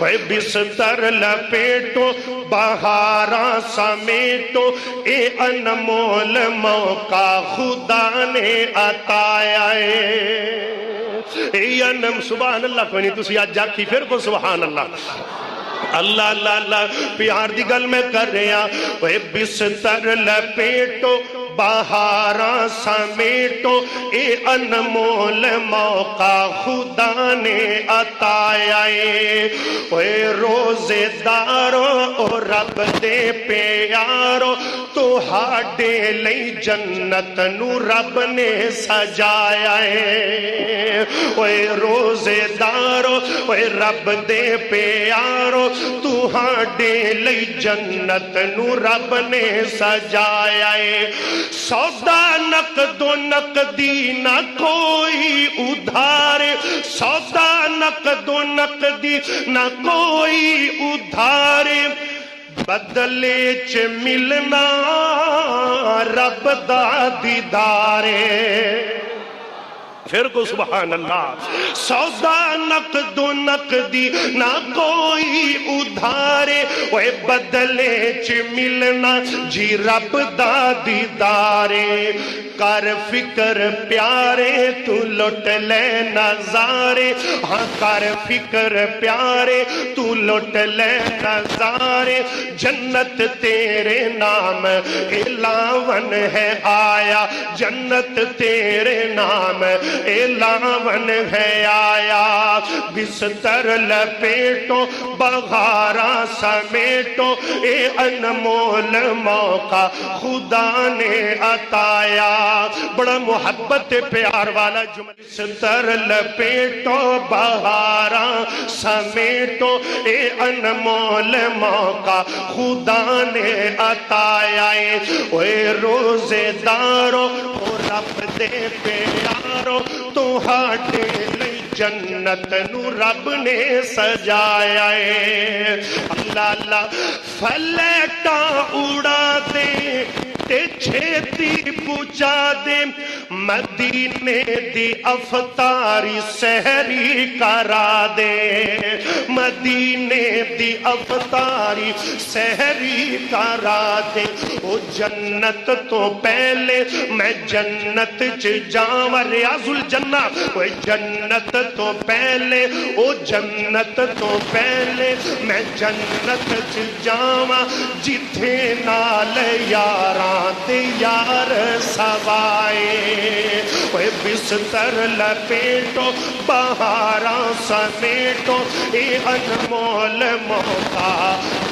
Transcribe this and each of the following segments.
اے بستر لپیٹو بہاراں سمیٹو، اے انمول موقع خدا نے عطایا ہے۔ اے انم سبحان اللہ کوئی نہیں، تسی آج جاکی پھر کو سبحان اللہ اللہ اللہ اللہ پیار دی گل میں کر رہے ہیں۔ اے بستر لپیٹو بہاراں سمیٹو، اے انمول موقع خدا نے عطایا ہے۔ اے روزے دارو او رب دے پیارو، تو ہاڈے لئی جنت نو رب نے سجایا ہے۔ اے روزے دارو اے رب دے پیارو، تو ہاڈے لئی جنت نو رب نے سجایا ہے۔ سودا نقد و نقدی نہ کوئی ادھارے، سودا نقد و نقدی نہ کوئی ادھارے، بدلے چ ملنا رب دا دیدارے۔ پھر کو سبحان اللہ۔ سودا نقد و نقدی نہ کوئی ادھارے، وہ بدلے چ ملنا جی رب دا دیدارے۔ کر فکر پیارے تو لٹ لے نظارے، ہاں کر فکر پیارے تو لٹ لے نظارے، جنت تیرے نام اعلان ہے آیا، جنت تیرے نام اعلان ہے آیا۔ بستر لپیٹو بہاراں سمیٹو، اے انمول موقع خدا نے عطایا۔ بڑا محبت پیار والا جملہ۔ بستر لپیٹو بہاراں سمیٹو، اے انمول موقع خدا نے عطایا ہے۔ اے روزے دارو او رب دے پیارو، تو ہاڈے لئی جنت نو رب نے سجایا ہے۔ اللہ اللہ فلیٹاں اڑا دے تے چھیتی پہنچا دے، مدینے دی افطاری سحری کرا دے، مدینے دی افطاری سحری کرا دے۔ او جنت تو پہلے میں جنت چ جاواں، ریاض الجنہ۔ او جنت تو پہلے، او جنت تو پہلے میں جنت چ جاواں، جتھے نال یاراں تے یار سوائے۔ اے بستر لپیٹو بہاراں سمیٹو، اے انمول موقع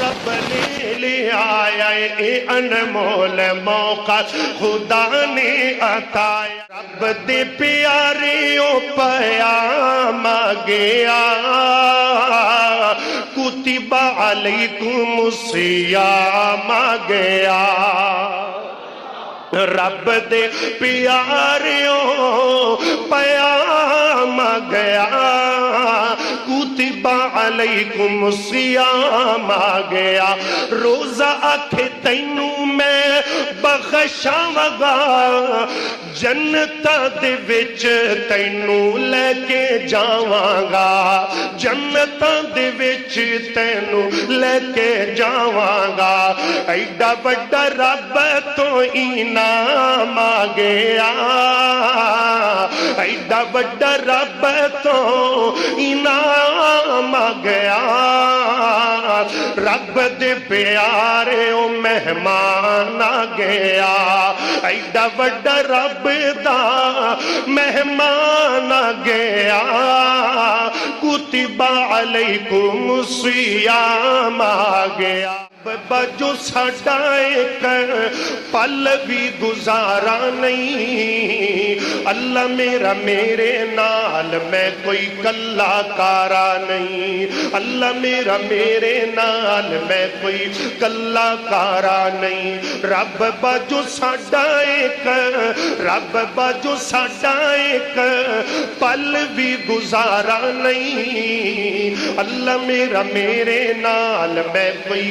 رب نے لے آیا ہے، اے انمول موقع خدا نے عطایا۔ رب دے پیارے او پیام گیا، کتب علیکم الصیام گیا۔ رب دے پیاریوں پیام گیا، کتب علیکم الصیام گیا۔ روزہ آکھے تینوں میں بخشاں گا، جنت دے وچ تینوں لے کے جاواں گا، جنت دے وچ تینوں لے کے جاواں گا۔ ایڈا بڑا رب تو انعام آ گیا، ایڈا بڑا رب تو انعام آ گیا۔ رب دے پیارے او مہمان آ گیا، ایڈا بڑا رب دا مہمان آ گیا۔ کتب علیکم الصیام آ گیا۔ بجو ساڈا ایک پل بھی گزارا نہیں، اللہ میرا میرے نال میں کوئی کلا کارا نہیں، اللہ میرا میرے نال میں کوئی کلا کارا نہیں۔ رب بجو ساڈا ایک، رب بجو ساڈا ایک پل بھی گزارا نہیں، اللہ میرا میرے نال میں کوئی